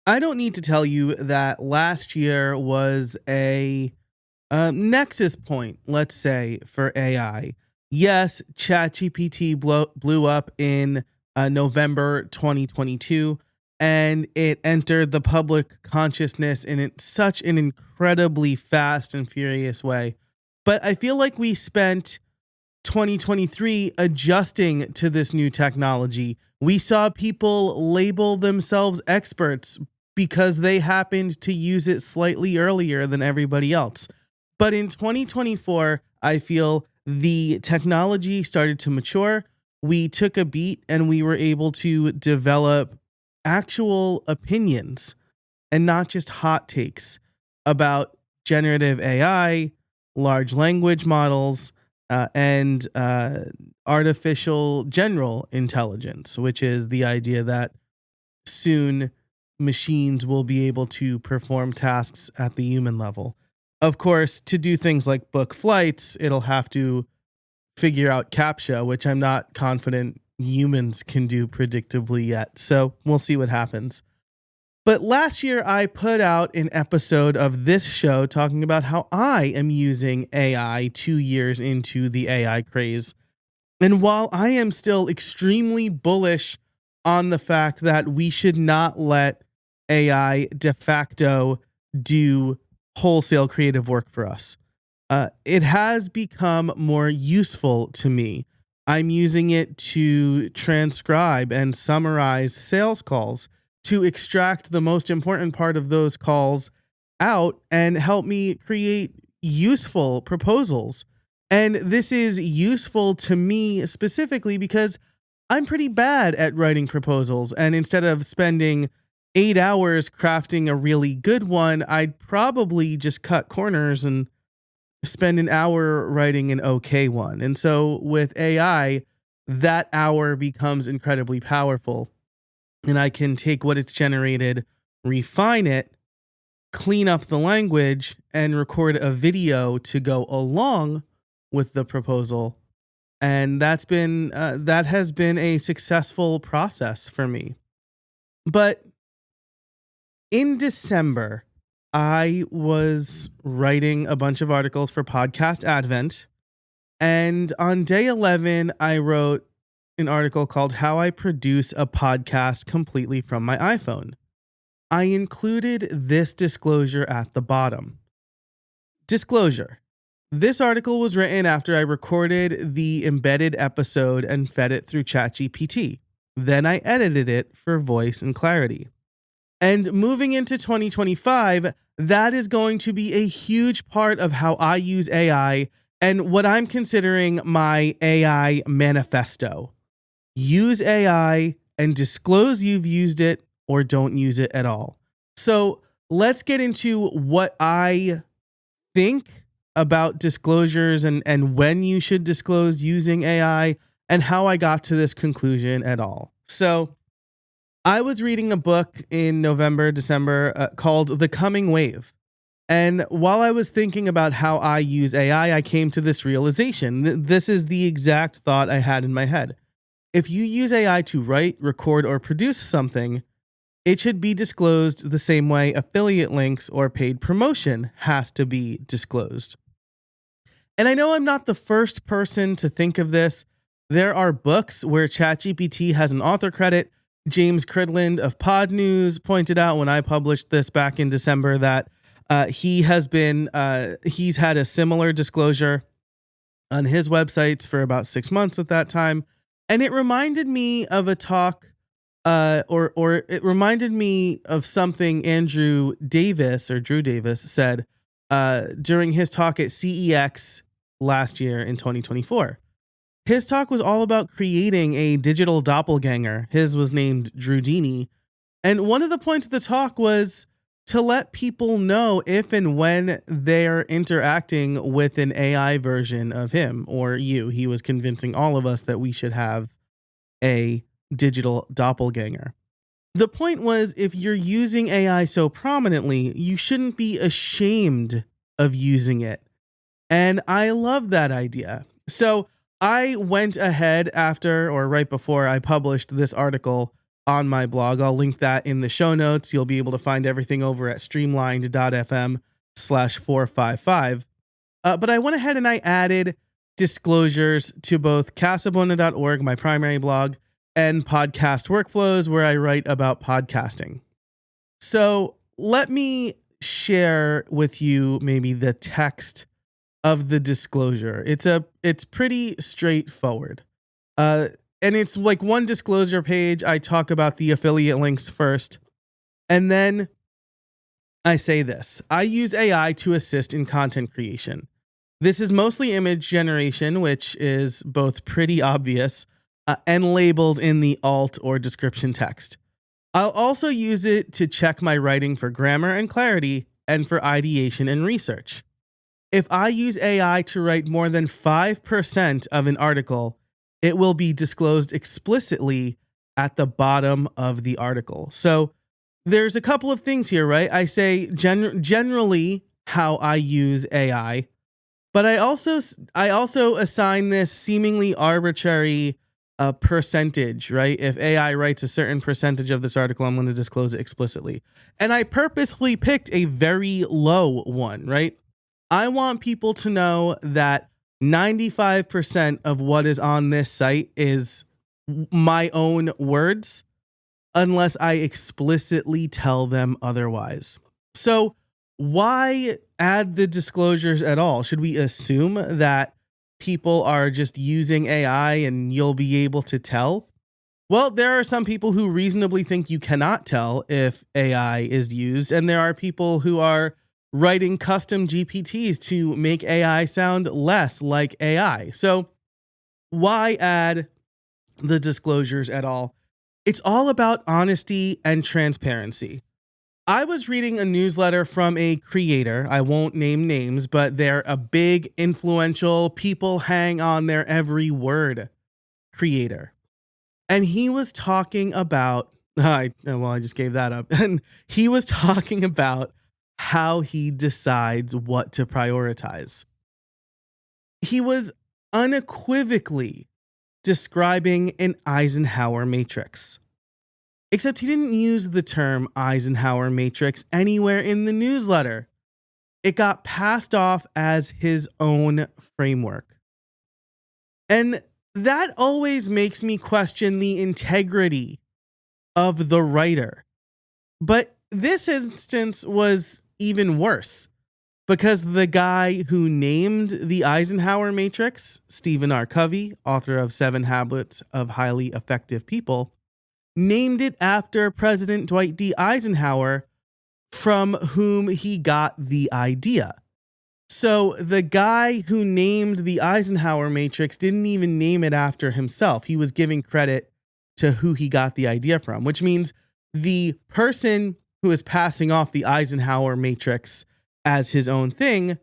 I don't need to tell you that last year was a nexus point, let's say, for AI. Yes, ChatGPT blew up in November 2022, and it entered the public consciousness in such an incredibly fast and furious way. But I feel like we spent 2023 adjusting to this new technology. We saw people label themselves experts because they happened to use it slightly earlier than everybody else. But in 2024, I feel the technology started to mature. We took a beat and we were able to develop actual opinions and not just hot takes about generative AI, large language models, and artificial general intelligence, which is the idea that soon machines will be able to perform tasks at the human level. Of course, to do things like book flights, it'll have to figure out CAPTCHA, which I'm not confident humans can do predictably yet. So we'll see what happens. But last year, I put out an episode of this show talking about how I am using AI 2 years into the AI craze. And while I am still extremely bullish on the fact that we should not let AI de facto do wholesale creative work for us, it has become more useful to me. I'm using it to transcribe and summarize sales calls, to extract the most important part of those calls out and help me create useful proposals. And this is useful to me specifically because I'm pretty bad at writing proposals. And instead of spending 8 hours crafting a really good one, I'd probably just cut corners and spend an hour writing an okay one. And so with AI, that hour becomes incredibly powerful. And I can take what it's generated, refine it, clean up the language, and record a video to go along with the proposal. And that has been a successful process for me. But in December, I was writing a bunch of articles for Podcast Advent. And on day 11, I wrote an article called How I Produce a Podcast Completely from My iPhone. I included this disclosure at the bottom. Disclosure. This article was written after I recorded the embedded episode and fed it through ChatGPT. Then I edited it for voice and clarity. And moving into 2025, that is going to be a huge part of how I use AI and what I'm considering my AI manifesto. Use AI and disclose you've used it or don't use it at all. So let's get into what I think about disclosures and when you should disclose using AI and how I got to this conclusion at all. So I was reading a book in November, December called The Coming Wave. And while I was thinking about how I use AI, I came to this realization. This is the exact thought I had in my head. If you use AI to write, record, or produce something, it should be disclosed the same way affiliate links or paid promotion has to be disclosed. And I know I'm not the first person to think of this. There are books where ChatGPT has an author credit. James Cridland of Pod News pointed out when I published this back in December that he's had a similar disclosure on his websites for about 6 months at that time. And it reminded me of a talk, or it reminded me of something Drew Davis said during his talk at CEX last year in 2024. His talk was all about creating a digital doppelganger. His was named Drudini. And one of the points of the talk was to let people know if and when they're interacting with an AI version of him or you. He was convincing all of us that we should have a digital doppelganger. The point was, if you're using AI so prominently, you shouldn't be ashamed of using it. And I love that idea. So I went ahead after or right before I published this article on my blog. I'll link that in the show notes. You'll be able to find everything over at streamlined.fm/455. But I went ahead and I added disclosures to both casabona.org, my primary blog, and Podcast Workflows, where I write about podcasting. So let me share with you maybe the text of the disclosure. It's pretty straightforward. And it's like one disclosure page. I talk about the affiliate links first, and then I say this. I use AI to assist in content creation. This is mostly image generation, which is both pretty obvious and labeled in the alt or description text. I'll also use it to check my writing for grammar and clarity and for ideation and research. If I use AI to write more than 5% of an article, it will be disclosed explicitly at the bottom of the article. So there's a couple of things here, right? I say generally how I use AI, but I also assign this seemingly arbitrary percentage, right? If AI writes a certain percentage of this article, I'm going to disclose it explicitly. And I purposely picked a very low one, right? I want people to know that 95% of what is on this site is my own words, unless I explicitly tell them otherwise. So why add the disclosures at all? Should we assume that people are just using AI and you'll be able to tell? Well, there are some people who reasonably think you cannot tell if AI is used, and there are people who are writing custom GPTs to make AI sound less like AI. So why add the disclosures at all? It's all about honesty and transparency. I was reading a newsletter from a creator. I won't name names, but they're a big, influential, people hang on their every word creator. And he was talking about, I just gave that up. And he was talking about how he decides what to prioritize. He was unequivocally describing an Eisenhower matrix. Except he didn't use the term Eisenhower matrix anywhere in the newsletter. It got passed off as his own framework. And that always makes me question the integrity of the writer. But this instance was even worse, because the guy who named the Eisenhower matrix, Stephen R. Covey, author of 7 Habits of Highly Effective People, named it after President Dwight D. Eisenhower, from whom he got the idea. So the guy who named the Eisenhower matrix didn't even name it after himself. He was giving credit to who he got the idea from, which means the person who is passing off the Eisenhower matrix as his own thing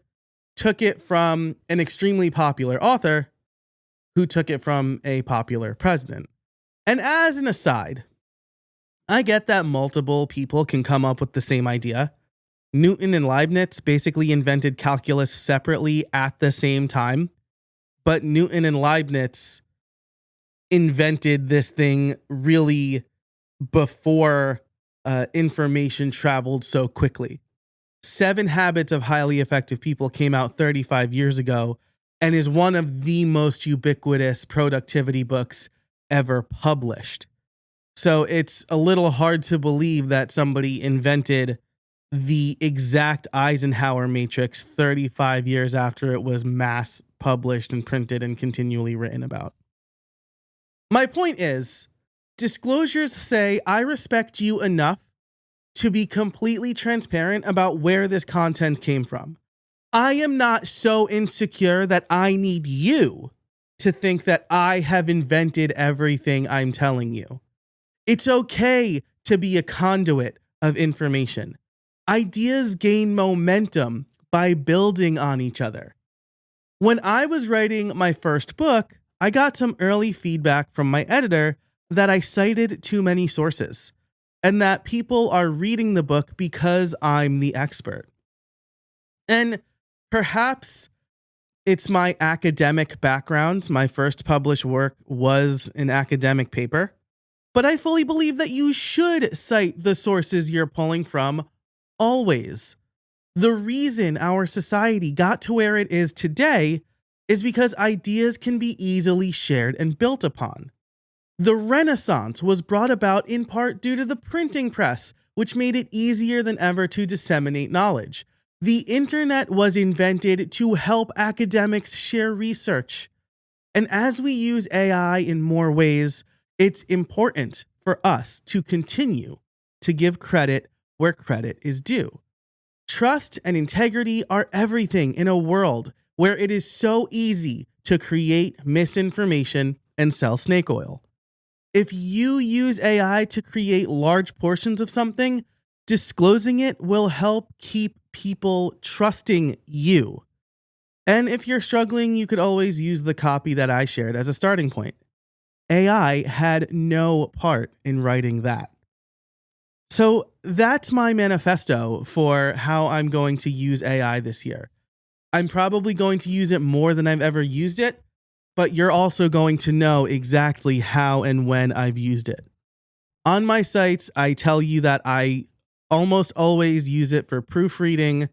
took it from an extremely popular author who took it from a popular president. And as an aside, I get that multiple people can come up with the same idea. Newton and Leibniz basically invented calculus separately at the same time, but Newton and Leibniz invented this thing really before information traveled so quickly. 7 Habits of Highly Effective People came out 35 years ago and is one of the most ubiquitous productivity books ever published. So it's a little hard to believe that somebody invented the exact Eisenhower matrix 35 years after it was mass published and printed and continually written about. My point is, disclosures say I respect you enough to be completely transparent about where this content came from. I am not so insecure that I need you to think that I have invented everything I'm telling you. It's okay to be a conduit of information. Ideas gain momentum by building on each other. When I was writing my first book, I got some early feedback from my editor that I cited too many sources, and that people are reading the book because I'm the expert. And perhaps it's my academic background. My first published work was an academic paper. But I fully believe that you should cite the sources you're pulling from always. The reason our society got to where it is today is because ideas can be easily shared and built upon. The Renaissance was brought about in part due to the printing press, which made it easier than ever to disseminate knowledge. The internet was invented to help academics share research. And as we use AI in more ways, it's important for us to continue to give credit where credit is due. Trust and integrity are everything in a world where it is so easy to create misinformation and sell snake oil. If you use AI to create large portions of something, disclosing it will help keep people trusting you. And if you're struggling, you could always use the copy that I shared as a starting point. AI had no part in writing that. So that's my manifesto for how I'm going to use AI this year. I'm probably going to use it more than I've ever used it, but you're also going to know exactly how and when I've used it. On my sites, I tell you that I almost always use it for proofreading,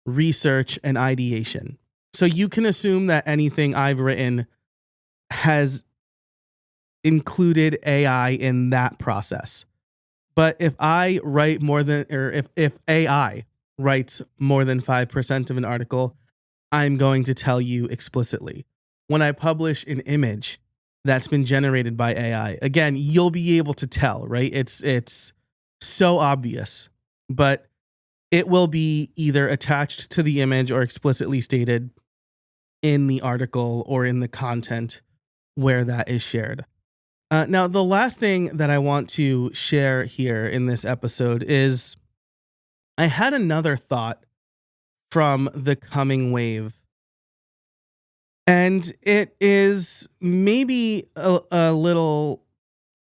research, and ideation. So you can assume that anything I've written has included AI in that process. But if I write more than, or if AI writes more than 5% of an article, I'm going to tell you explicitly. When I publish an image that's been generated by AI, again, you'll be able to tell, right? It's so obvious, but it will be either attached to the image or explicitly stated in the article or in the content where that is shared. Now, the last thing that I want to share here in this episode is I had another thought from the coming wave. And it is maybe a little,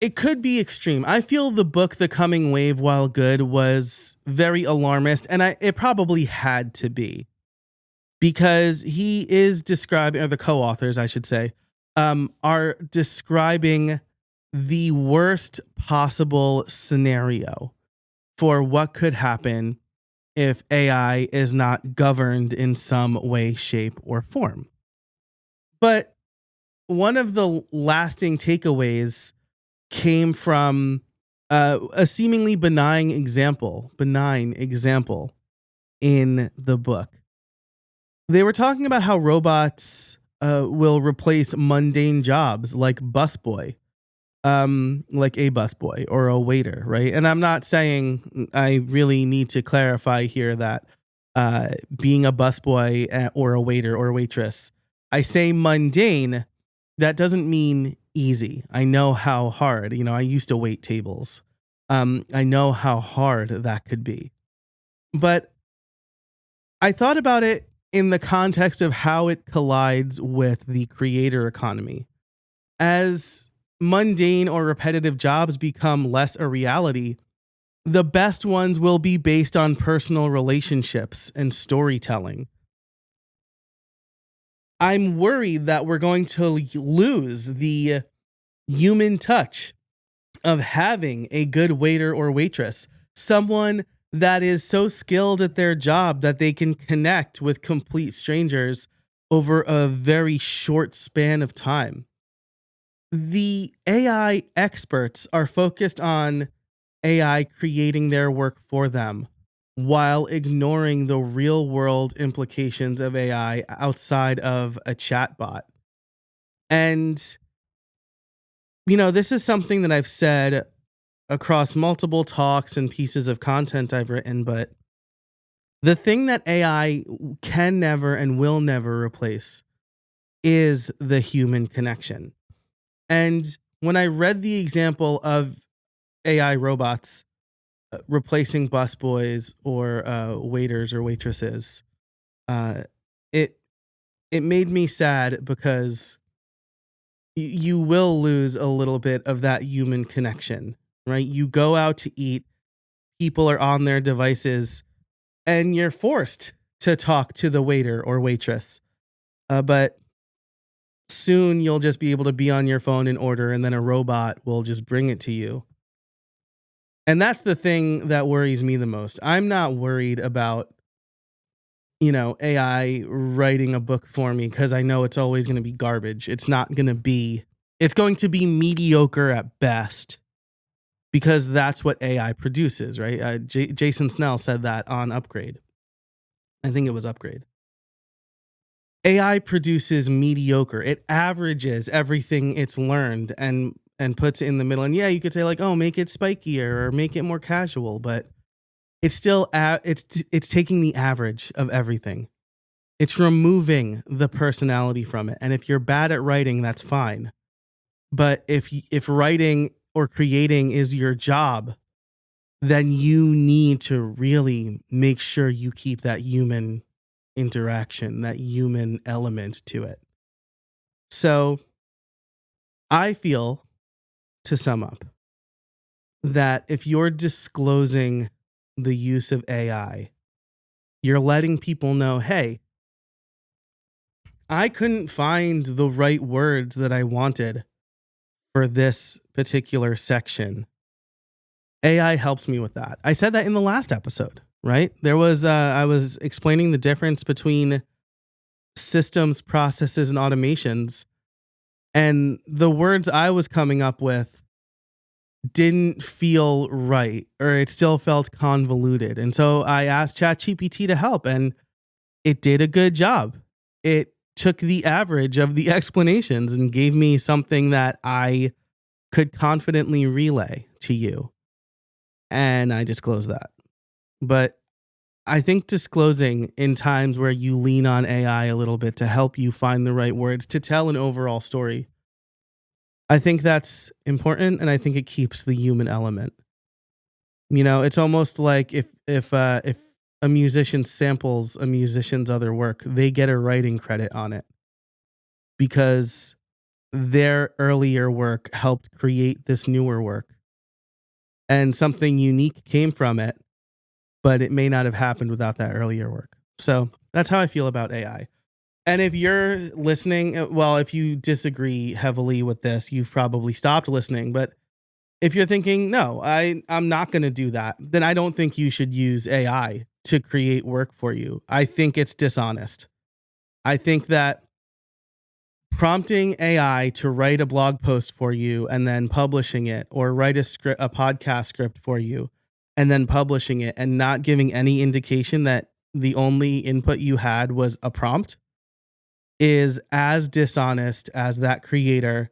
it could be extreme. I feel the book, The Coming Wave, while good, was very alarmist, and it probably had to be. Because he is describing, or the co-authors, I should say, are describing the worst possible scenario for what could happen if AI is not governed in some way, shape, or form. But one of the lasting takeaways came from a seemingly benign example in the book. They were talking about how robots will replace mundane jobs like busboy, like a busboy or a waiter, right? And I'm not saying, I really need to clarify here that being a busboy or a waiter or waitress, I say mundane, that doesn't mean easy. I know how hard, I used to wait tables. I know how hard that could be. But I thought about it in the context of how it collides with the creator economy. As mundane or repetitive jobs become less a reality, the best ones will be based on personal relationships and storytelling. I'm worried that we're going to lose the human touch of having a good waiter or waitress, someone that is so skilled at their job that they can connect with complete strangers over a very short span of time. The AI experts are focused on AI creating their work for them while ignoring the real world implications of AI outside of a chatbot. And, this is something that I've said across multiple talks and pieces of content I've written, but the thing that AI can never and will never replace is the human connection. And when I read the example of AI robots replacing busboys or waiters or waitresses, it made me sad because you will lose a little bit of that human connection, right? You go out to eat, people are on their devices, and you're forced to talk to the waiter or waitress. But soon you'll just be able to be on your phone and order, and then a robot will just bring it to you. And that's the thing that worries me the most. I'm not worried about, AI writing a book for me, because I know it's always going to be garbage. It's going to be mediocre at best, because that's what AI produces, right? Jason Snell said that on Upgrade. I think it was Upgrade. AI produces mediocre. It averages everything it's learned and puts it in the middle. And yeah, you could say like, oh, make it spikier or make it more casual, but it's still it's taking the average of everything. It's removing the personality from it. And if you're bad at writing, that's fine. But if writing or creating is your job, then you need to really make sure you keep that human interaction, that human element to it. So I feel, to sum up, that if you're disclosing the use of AI, you're letting people know, hey, I couldn't find the right words that I wanted for this particular section. AI helps me with that. I said that in the last episode, right? I was explaining the difference between systems, processes, and automations. And the words I was coming up with didn't feel right, or it still felt convoluted. And so I asked ChatGPT to help, and it did a good job. It took the average of the explanations and gave me something that I could confidently relay to you. And I disclosed that. But I think disclosing in times where you lean on AI a little bit to help you find the right words to tell an overall story, I think that's important, and I think it keeps the human element. It's almost like if a musician samples a musician's other work, they get a writing credit on it because their earlier work helped create this newer work. And something unique came from it, but it may not have happened without that earlier work. So that's how I feel about AI. And if you're listening, well, if you disagree heavily with this, you've probably stopped listening. But if you're thinking, no, I'm not going to do that, then I don't think you should use AI to create work for you. I think it's dishonest. I think that prompting AI to write a blog post for you and then publishing it, or write a podcast script for you and then publishing it, and not giving any indication that the only input you had was a prompt, is as dishonest as that creator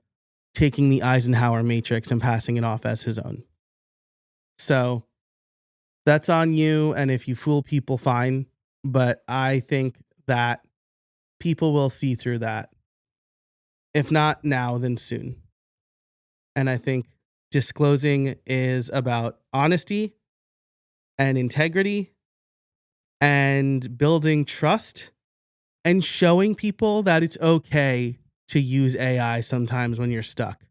taking the Eisenhower matrix and passing it off as his own. So that's on you. And if you fool people, fine. But I think that people will see through that. If not now, then soon. And I think disclosing is about honesty and integrity and building trust and showing people that it's okay to use AI sometimes when you're stuck.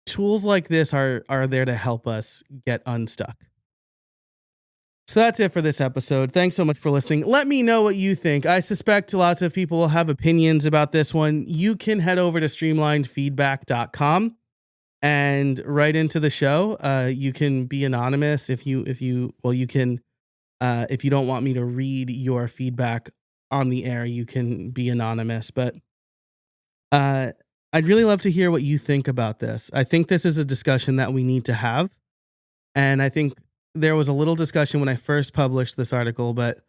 Tools like this are there to help us get unstuck. So that's it for this episode. Thanks so much for listening. Let me know what you think. I suspect lots of people will have opinions about this one. You can head over to streamlinedfeedback.com and write into the show. You can be anonymous if you don't want me to read your feedback on the air, you can be anonymous. But I'd really love to hear what you think about this. I think this is a discussion that we need to have. And I think there was a little discussion when I first published this article, but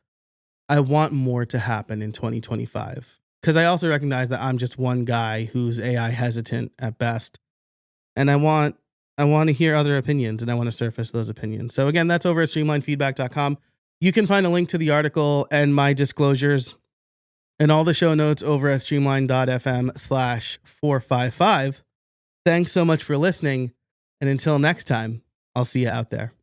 I want more to happen in 2025. Because I also recognize that I'm just one guy who's AI hesitant at best. And I want to hear other opinions, and I want to surface those opinions. So again, that's over at streamlinedfeedback.com. You can find a link to the article and my disclosures and all the show notes over at streamline.fm/455. Thanks so much for listening. And until next time, I'll see you out there.